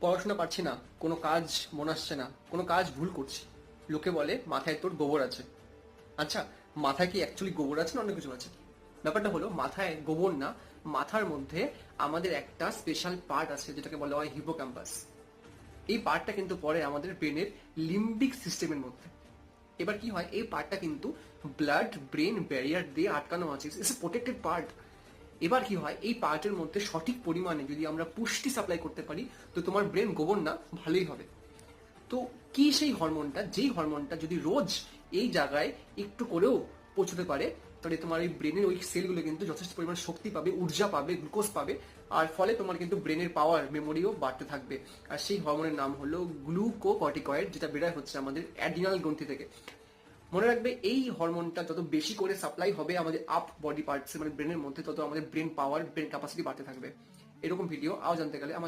পড়াশোনা পারছি না, কোনো কাজ মনে আসছে না, কোনো কাজ ভুল করছি। লোকে বলে মাথায় তোর গোবর আছে। আচ্ছা, মাথায় কি অ্যাকচুয়ালি গোবর আছে না অন্য কিছু আছে? ব্যাপারটা হলো মাথায় গোবর না, মাথার মধ্যে আমাদের একটা স্পেশাল পার্ট আছে যেটাকে বলা হয় হিপোক্যাম্পাস। এই পার্টটা কিন্তু পড়ে আমাদের ব্রেনের লিম্বিক সিস্টেমের মধ্যে। এবার কি হয়, এই পার্টটা কিন্তু ব্লাড ব্রেন ব্যারিয়ার দিয়ে আটকানো আছে, ইটস এ প্রোটেক্টেড পার্ট। এবার কি হয়, এই পার্টের মধ্যে সঠিক পরিমাণে যদি আমরা পুষ্টি সাপ্লাই করতে পারি, তো তোমার ব্রেন গোবর না, ভালোই হবে। তো কি সেই হরমোনটা, যেই হরমোনটা যদি রোজ এই জায়গায় একটু করেও পৌঁছতে পারে, তাহলে তোমার এই ব্রেনের ওই সেলগুলো কিন্তু যথেষ্ট পরিমাণ শক্তি পাবে, ঊর্জা পাবে, গ্লুকোজ পাবে। আর ফলে তোমার কিন্তু ব্রেনের পাওয়ার, মেমোরিও বাড়তে থাকবে। আর সেই হরমোনের নাম হলো গ্লুকোকর্টিকয়েড, যেটা বেরোয় হচ্ছে আমাদের অ্যাড্রিনাল গ্রন্থি থেকে। মনে রাখবে, এই হরমোনটা যত বেশি করে সাপ্লাই হবে আমাদের আপ বডি পার্টস মানে ব্রেনের মধ্যে, তত আমাদের ব্রেন পাওয়ার, ব্রেন ক্যাপাসিটি বাড়তে থাকবে। এরকম ভিডিও আরও জানতে গেলে আমার